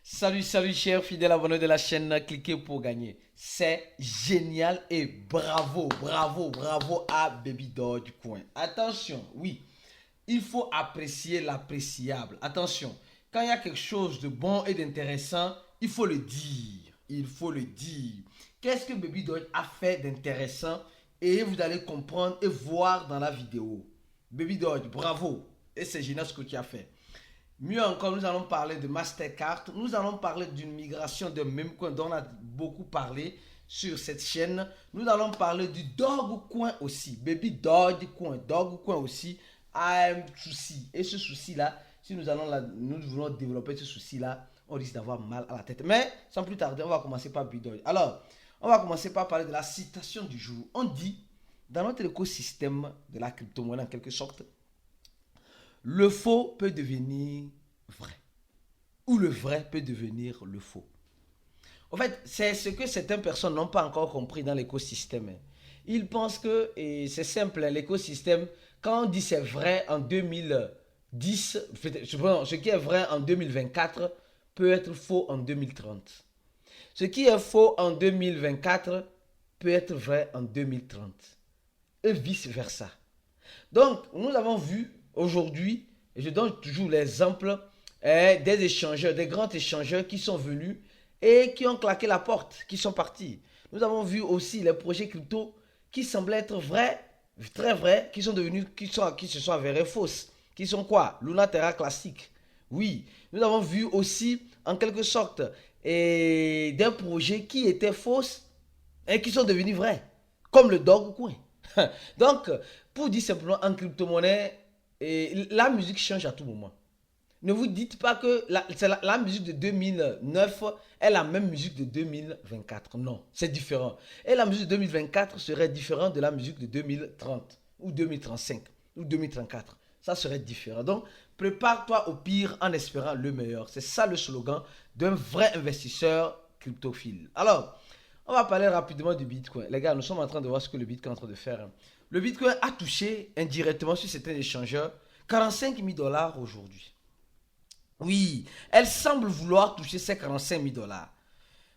Salut chers fidèles abonnés de la chaîne, cliquez pour gagner. C'est génial et bravo à Baby Dogecoin. Attention, oui, il faut apprécier l'appréciable. Attention, quand il y a quelque chose de bon et d'intéressant, il faut le dire. Il faut le dire. Qu'est-ce que Baby Doge a fait d'intéressant? Et vous allez comprendre et voir dans la vidéo. Baby Doge, bravo. Et c'est génial ce que tu as fait. Mieux encore, nous allons parler de Mastercard. Nous allons parler d'une migration de Memecoin dont on a beaucoup parlé sur cette chaîne. Nous allons parler du Dogecoin aussi. Baby Dogecoin. Dogecoin aussi a un souci. Et ce souci-là, si nous voulons développer ce souci-là, on risque d'avoir mal à la tête. Mais sans plus tarder, on va commencer par Baby Doge. Alors, on va commencer par parler de la citation du jour. On dit, dans notre écosystème de la crypto-monnaie en quelque sorte, le faux peut devenir vrai. Ou le vrai peut devenir le faux. En fait, c'est ce que certaines personnes n'ont pas encore compris dans l'écosystème. Ils pensent que, et c'est simple, l'écosystème, quand on dit c'est vrai en 2010, ce qui est vrai en 2024 peut être faux en 2030. Ce qui est faux en 2024 peut être vrai en 2030. Et vice versa. Donc, nous avons vu aujourd'hui, et je donne toujours l'exemple des échangeurs, des grands échangeurs qui sont venus et qui ont claqué la porte, qui sont partis. Nous avons vu aussi les projets crypto qui semblaient être vrais, très vrais, qui se sont avérés fausses. Qui sont quoi? Luna Terra classique. Oui, nous avons vu aussi en quelque sorte des projets qui étaient fausses et qui sont devenus vrais, comme le Dogecoin. Donc, pour dire simplement, en crypto-monnaie, la musique change à tout moment. Ne vous dites pas que la musique de 2009 est la même musique de 2024. Non, c'est différent. Et la musique de 2024 serait différente de la musique de 2030 ou 2035 ou 2034. Ça serait différent. Donc, prépare-toi au pire en espérant le meilleur. C'est ça le slogan d'un vrai investisseur cryptophile. Alors, on va parler rapidement du Bitcoin. Les gars, nous sommes en train de voir ce que le Bitcoin est en train de faire. Le Bitcoin a touché indirectement sur certains échangeurs 45 000 dollars aujourd'hui. Oui, elle semble vouloir toucher ces 45 000 dollars.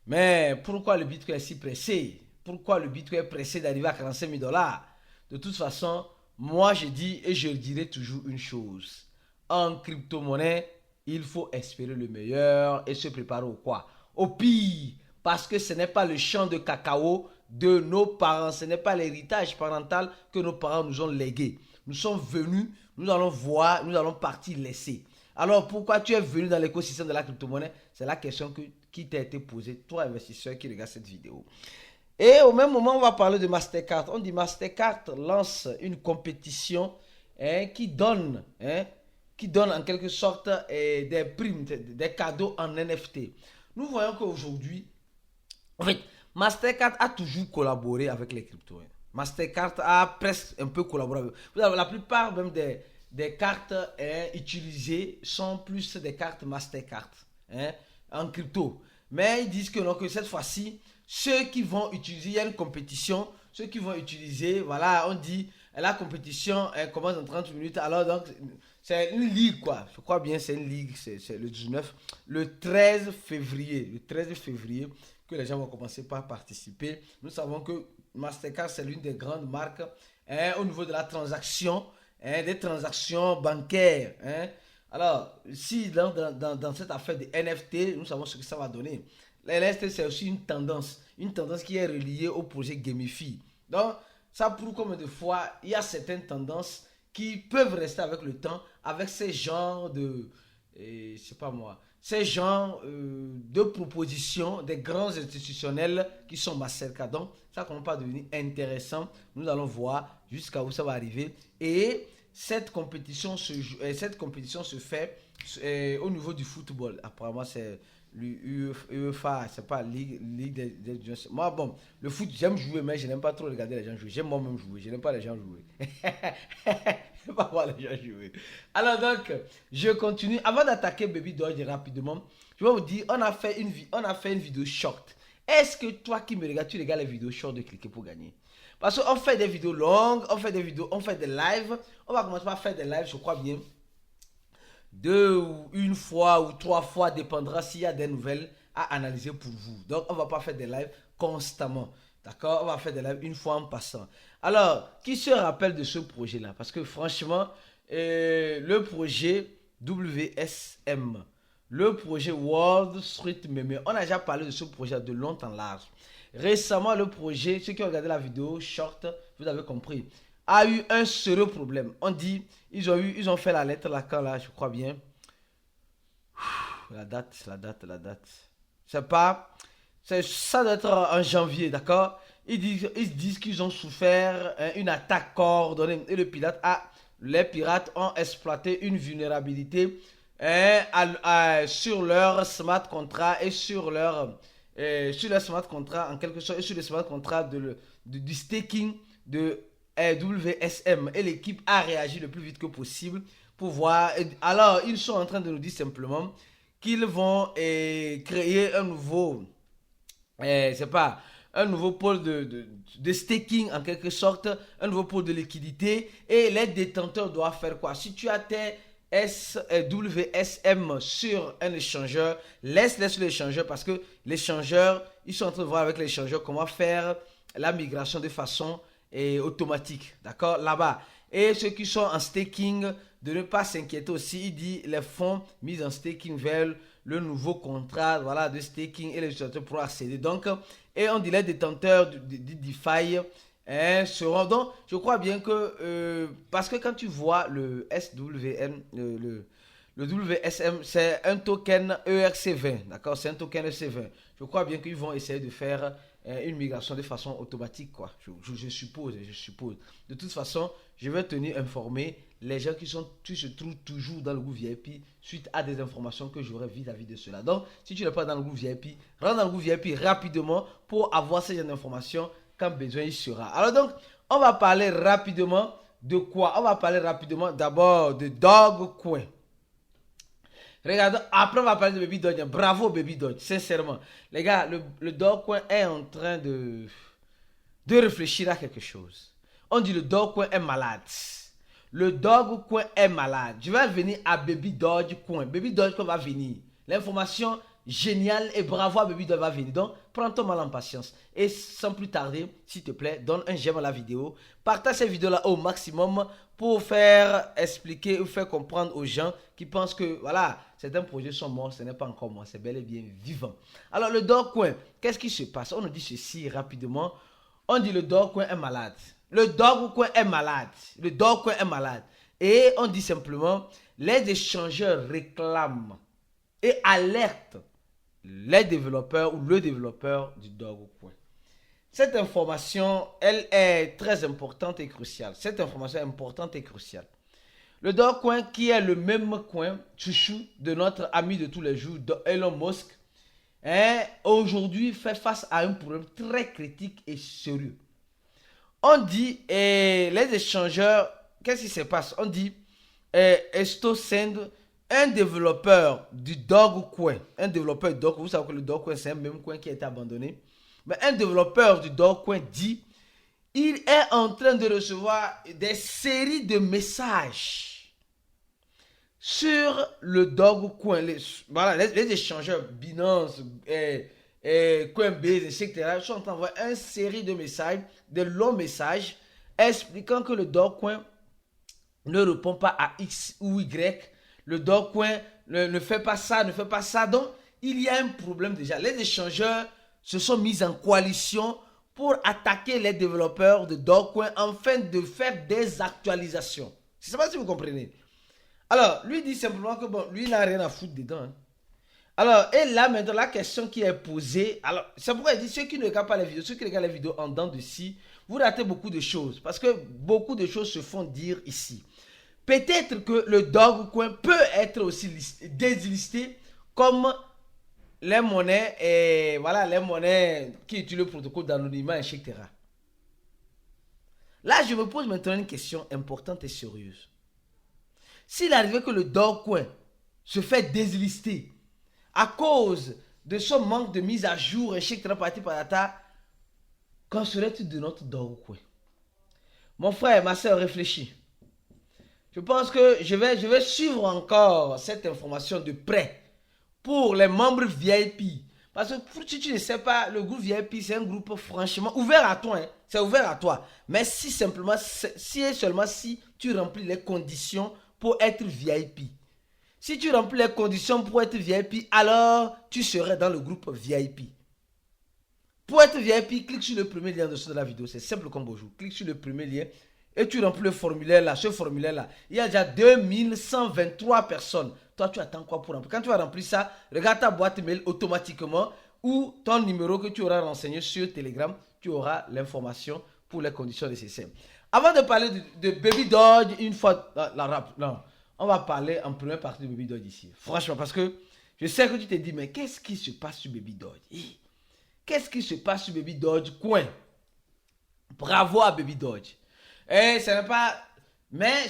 Mais pourquoi le Bitcoin est si pressé? Pourquoi le Bitcoin est pressé d'arriver à 45 000 dollars? De toute façon, moi je dis et je dirai toujours une chose. En crypto-monnaie, il faut espérer le meilleur et se préparer au quoi? Au pire. Parce que ce n'est pas le champ de cacao de nos parents. Ce n'est pas l'héritage parental que nos parents nous ont légué. Nous sommes venus, nous allons voir, nous allons partir laisser. Alors pourquoi tu es venu dans l'écosystème de la crypto-monnaie? C'est la question qui t'a été posée, toi investisseur qui regarde cette vidéo. Et au même moment, on va parler de Mastercard. On dit Mastercard lance une compétition qui donne en quelque sorte des primes, des cadeaux en NFT. Nous voyons qu'aujourd'hui, en fait, Mastercard a toujours collaboré avec les cryptos. Mastercard a presque un peu collaboré. Vous avez la plupart même des cartes utilisées sont plus des cartes Mastercard en crypto. Mais ils disent que non, que cette fois-ci, ceux qui vont utiliser, il y a une compétition, ceux qui vont utiliser, voilà, on dit, la compétition commence en 30 minutes. Alors donc, c'est une ligue quoi. Je crois bien c'est une ligue, c'est le 19, le 13 février. Le 13 février que les gens vont commencer par participer. Nous savons que Mastercard, c'est l'une des grandes marques au niveau de la transaction, des transactions bancaires. Alors, si dans cette affaire de NFT, nous savons ce que ça va donner. Les NFT, c'est aussi une tendance qui est reliée au projet Gamify. Donc, ça prouve combien de fois il y a certaines tendances qui peuvent rester avec le temps, avec ces genres de, je sais pas moi, ces genres de propositions des grands institutionnels qui sont Mastercard. Donc, ça commence pas à devenir intéressant. Nous allons voir jusqu'à où ça va arriver. Et cette compétition se fait au niveau du football. Apparemment, c'est l'UEFA, c'est pas Ligue des moi, bon, le foot, j'aime jouer, mais je n'aime pas trop regarder les gens jouer. J'aime moi-même jouer, je n'aime pas les gens jouer. Je n'aime pas voir les gens jouer. Alors donc, je continue. Avant d'attaquer Baby Doge rapidement, je vais vous dire, on a fait une vidéo short. Est-ce que toi qui me regardes, tu regardes les vidéos short de cliquer pour gagner? Parce qu'on fait des vidéos longues, on fait des lives. On va commencer par faire des lives, je crois bien. 2 ou une fois ou 3 fois, dépendra s'il y a des nouvelles à analyser pour vous. Donc, on ne va pas faire des lives constamment. D'accord? On va faire des lives une fois en passant. Alors, qui se rappelle de ce projet-là? Parce que franchement, le projet WSM, le projet Wall Street Meme, on a déjà parlé de ce projet de long en large. Récemment, le projet, ceux qui ont regardé la vidéo short, vous avez compris, a eu un sérieux problème. On dit, ils ont fait la lettre là, quand là, je crois bien. La date. C'est pas, ça doit être en janvier, d'accord? Ils disent qu'ils ont souffert une attaque coordonnée et les pirates ont exploité une vulnérabilité sur leur smart contract et sur leur smart contract en quelque sorte et sur le smart contract du staking de WSM, et l'équipe a réagi le plus vite que possible pour voir. Alors ils sont en train de nous dire simplement qu'ils vont créer un nouveau un nouveau pôle de staking en quelque sorte, un nouveau pôle de liquidité, et les détenteurs doivent faire quoi? Si tu as tes WSM sur un échangeur, laisse l'échangeur, parce que l'échangeur, ils sont en train de voir avec l'échangeur comment faire la migration de façon automatique, d'accord, là-bas. Et ceux qui sont en staking, de ne pas s'inquiéter aussi. Il dit les fonds mis en staking vers le nouveau contrat, voilà, de staking, et les utilisateurs pourront accéder. Donc, et on dit les détenteurs du DeFi seront. Donc, je crois bien que parce que quand tu vois le SWN, le WSM, c'est un token ERC20, d'accord, c'est un token ERC20. Je crois bien qu'ils vont essayer de faire une migration de façon automatique, quoi. Je suppose. De toute façon, je vais tenir informé les gens qui se trouvent toujours dans le groupe VIP suite à des informations que j'aurai vis-à-vis de cela. Donc, si tu n'es pas dans le groupe VIP, rentre dans le groupe VIP rapidement pour avoir ces informations quand besoin il sera. Alors donc, on va parler rapidement de quoi? On va parler rapidement d'abord de Dogecoin. Regardez, après on va parler de Baby Doge. Bravo Baby Doge, sincèrement. Les gars, le Dogecoin est en train de réfléchir à quelque chose. On dit le Dogecoin est malade. Le Dogecoin est malade. Je vais venir à Baby Dogecoin. Baby Dogecoin va venir. L'information géniale et bravo à Baby Doge va venir. Donc, prends ton mal en patience. Et sans plus tarder, s'il te plaît, donne un j'aime à la vidéo. Partage cette vidéo-là au maximum pour faire expliquer ou faire comprendre aux gens qui pensent que, voilà, certains projets sont morts, ce n'est pas encore mort, c'est bel et bien vivant. Alors, le Dogecoin, qu'est-ce qui se passe? On nous dit ceci rapidement. On dit le Dogecoin est malade. Le Dogecoin est malade. Le Dogecoin est malade. Et on dit simplement, les échangeurs réclament et alertent les développeurs ou le développeur du Dogecoin. Cette information, elle est très importante et cruciale. Cette information est importante et cruciale. Le Dogecoin, qui est le même coin chouchou de notre ami de tous les jours, Elon Musk, aujourd'hui fait face à un problème très critique et sérieux. On dit, les échangeurs, qu'est-ce qui se passe? On dit, EstoSend, un développeur du Dogecoin, vous savez que le Dogecoin, c'est un même coin qui a été abandonné. Mais un développeur du Dogecoin dit, il est en train de recevoir des séries de messages sur le Dogecoin. Les échangeurs Binance, Coinbase, etc. sont en train d'envoyer une série de messages, de longs messages, expliquant que le Dogecoin ne répond pas à X ou Y. Le Dogecoin ne fait pas ça, ne fait pas ça. Donc, il y a un problème déjà. Les échangeurs se sont mis en coalition pour attaquer les développeurs de Dogecoin afin de faire des actualisations. Je ne sais pas si vous comprenez. Alors, lui dit simplement que bon, lui, il n'a rien à foutre dedans. Hein. Alors, et là, maintenant, la question qui est posée, alors, c'est pourquoi il dit, ceux qui ne regardent pas les vidéos, ceux qui regardent les vidéos en dents de scie, vous ratez beaucoup de choses. Parce que beaucoup de choses se font dire ici. Peut-être que le Dogecoin peut être aussi déslisté comme les monnaies, et voilà, les monnaies qui utilisent le protocole d'anonymat, etc. Là, je me pose maintenant une question importante et sérieuse. S'il arrivait que le Dogecoin se fait déslister à cause de son manque de mise à jour, etc., qu'en serait-il de notre Dogecoin? Mon frère, ma soeur, réfléchis. Je pense que je vais suivre encore cette information de près pour les membres VIP. Parce que si tu ne sais pas, le groupe VIP, c'est un groupe franchement ouvert à toi. Hein. C'est ouvert à toi. Mais si simplement, si et seulement si tu remplis les conditions pour être VIP. Si tu remplis les conditions pour être VIP, alors tu serais dans le groupe VIP. Pour être VIP, clique sur le premier lien en dessous de la vidéo. C'est simple comme bonjour. Clique sur le premier lien et tu remplis le formulaire là. Ce formulaire là, il y a déjà 2123 personnes. Toi, tu attends quoi pour remplir? Quand tu vas remplir ça, regarde ta boîte mail automatiquement ou ton numéro que tu auras renseigné sur Telegram. Tu auras l'information pour les conditions nécessaires. Avant de parler de Baby Dodge, une fois la rap, non, on va parler en première partie de Baby Dodge ici. Franchement, parce que je sais que tu te dis, mais qu'est-ce qui se passe sur Baby Dodge? Qu'est-ce qui se passe sur Baby Dodge Coin? Bravo à Baby Dodge. Et ce n'est pas. Mais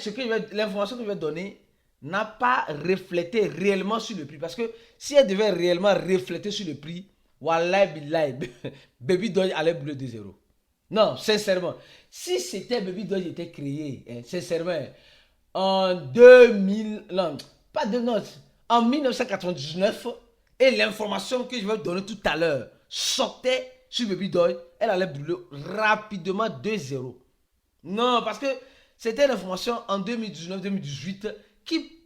l'information que je vais donner n'a pas reflété réellement sur le prix. Parce que si elle devait réellement refléter sur le prix, Wallahi billahi, Baby Dodge allait brûler 2-0. Non, sincèrement. Si c'était Baby Dodge était créé, hein, sincèrement, en 2000, non, pas de notes, en 1999, et l'information que je vais donner tout à l'heure sortait sur Baby Dodge, elle allait brûler rapidement 2-0. Non, parce que c'était l'information en 2019-2018 qui,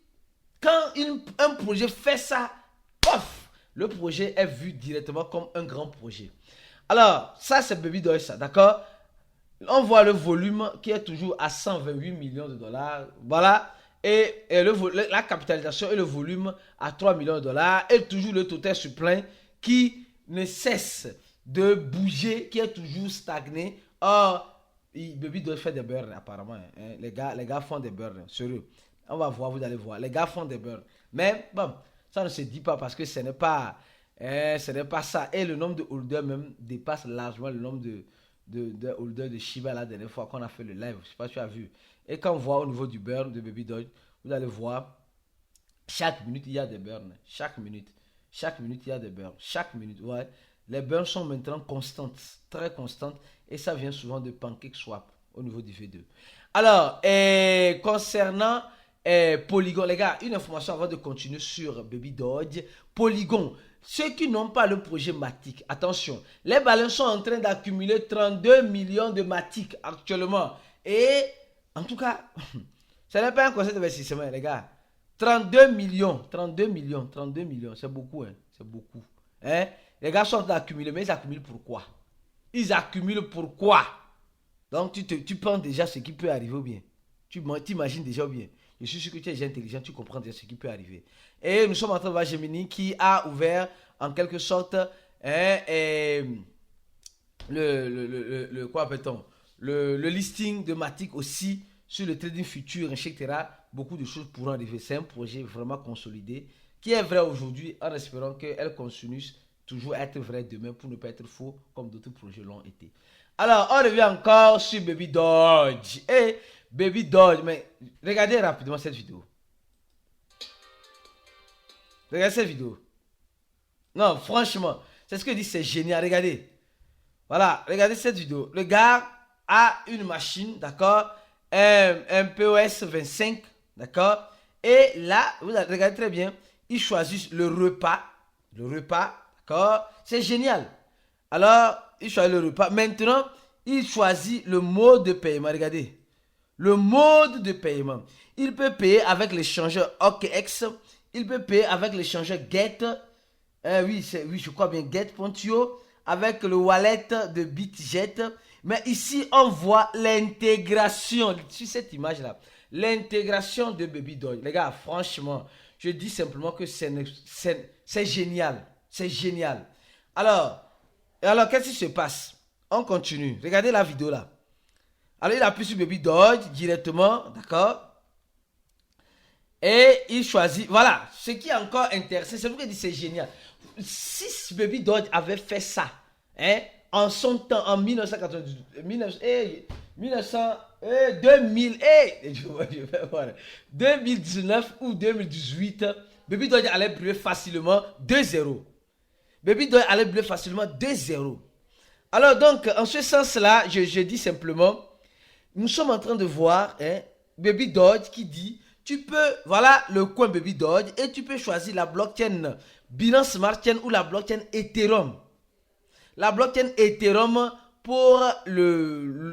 quand un projet fait ça, pof, le projet est vu directement comme un grand projet. Alors, ça c'est Baby Dodge, ça, d'accord? On voit le volume qui est toujours à 128 millions de dollars. Voilà. Et la capitalisation et le volume à 3 millions de dollars. Et toujours le total supplément qui ne cesse de bouger, qui est toujours stagné. Or, Baby doit faire des burns apparemment. Hein. Les gars font des burns. Sérieux. On va voir, vous allez voir. Les gars font des burns. Mais bon, ça ne se dit pas parce que ce n'est pas ça. Et le nombre de holders même dépasse largement le nombre de holders de Shiba la dernière fois qu'on a fait le live. Je ne sais pas si tu as vu. Et quand on voit au niveau du burn de Baby Dodge, vous allez voir, chaque minute il y a des burns. Chaque minute il y a des burns. Chaque minute, ouais. Les burns sont maintenant constantes, très constantes. Et ça vient souvent de PancakeSwap au niveau du V2. Alors, concernant Polygon, les gars, une information avant de continuer sur Baby Dodge. Polygon, ceux qui n'ont pas le projet Matic, attention, les balances sont en train d'accumuler 32 millions de Matic actuellement. Et en tout cas, ce n'est pas un conseil d'investissement, les gars. 32 millions, c'est beaucoup, hein, c'est beaucoup. Hein? Les gars sont en train d'accumuler, mais ils accumulent pourquoi? Ils accumulent pourquoi? Donc tu penses déjà ce qui peut arriver ou bien? Tu t'imagines déjà ou bien? Je suis sûr que tu es déjà intelligent, tu comprends déjà ce qui peut arriver. Et nous sommes en train de voir Gemini qui a ouvert en quelque sorte quoi appelle-t-on? Le listing de Matic aussi sur le trading futur, etc. Beaucoup de choses pourront arriver. C'est un projet vraiment consolidé qui est vrai aujourd'hui en espérant qu'elle continue toujours être vrai demain pour ne pas être faux comme d'autres projets l'ont été. Alors, on revient encore sur Baby Dodge. Et Baby Dodge, mais regardez rapidement cette vidéo. Regardez cette vidéo. Non, franchement, c'est ce que je dis, c'est génial. Regardez. Voilà, regardez cette vidéo. Le gars a une machine, d'accord, un POS 25, d'accord. Et là, vous regardez très bien, il choisit le repas, d'accord. C'est génial. Alors, il choisit le repas. Maintenant, il choisit le mode de paiement. Regardez. Le mode de paiement. Il peut payer avec l'échangeur OKX. Il peut payer avec l'échangeur Get. Oui, je crois bien Get.io. Avec le wallet de BitJet. Mais ici, on voit l'intégration. Sur cette image-là. L'intégration de Baby Dodge. Les gars, franchement, je dis simplement que c'est génial. C'est génial. Alors, qu'est-ce qui se passe? On continue. Regardez la vidéo là. Alors, il appuie sur Baby Dodge directement. D'accord? Et il choisit. Voilà. Ce qui est encore intéressant, c'est pourquoi il dit c'est génial. Si Baby Dodge avait fait ça, hein, en son temps, en 2019 ou 2018, Baby Dodge allait brûler facilement 2-0. Baby Dodge allait brûler facilement 2-0. Alors donc, en ce sens-là, je dis simplement, nous sommes en train de voir, hein, Baby Doge qui dit, tu peux, voilà le coin Baby Doge et tu peux choisir la blockchain Binance Smart Chain ou la blockchain Ethereum. La blockchain Ethereum pour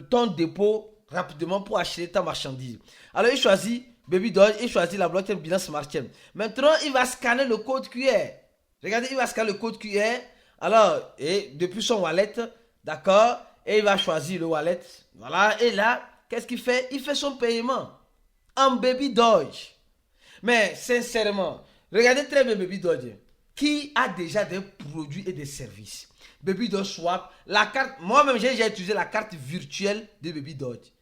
ton dépôt rapidement pour acheter ta marchandise. Alors il choisit Baby Doge, il choisit la blockchain Binance Smart Chain. Maintenant, il va scanner le code QR. Regardez, il va scanner le code QR. Alors, et depuis son wallet, d'accord, et il va choisir le wallet. Voilà, et là, qu'est-ce qu'il fait? Il fait son paiement en Baby Doge. Mais sincèrement, regardez très bien Baby Doge. Qui a déjà des produits et des services? Baby Doge Swap, la carte, moi-même j'ai déjà utilisé la carte virtuelle de Baby Doge.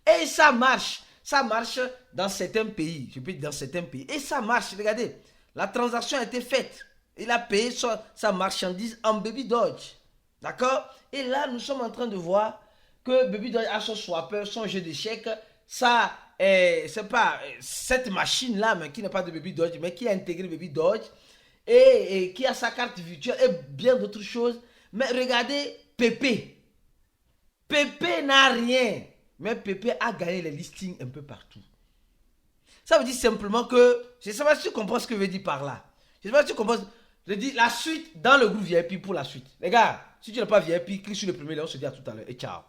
Et ça marche. Ça marche dans certains pays. Je peux dire dans certains pays. Et ça marche. Regardez, la transaction a été faite. Il a payé sa marchandise en Baby Doge. D'accord? Et là, nous sommes en train de voir que Baby Doge a son swapper, son jeu d'échecs. Ça, c'est pas cette machine-là, mais qui n'est pas de Baby Doge, mais qui a intégré Baby Doge et qui a sa carte virtuelle et bien d'autres choses. Mais regardez, Pépé. Pépé n'a rien. Mais Pépé a gagné les listings un peu partout. Ça veut dire simplement que, je ne sais pas si tu comprends ce que je veux dire par là. Je ne sais pas si tu comprends. Je dis la suite dans le groupe VIP pour la suite. Les gars, si tu n'es pas VIP, clique sur le premier lien, on se dit à tout à l'heure et ciao.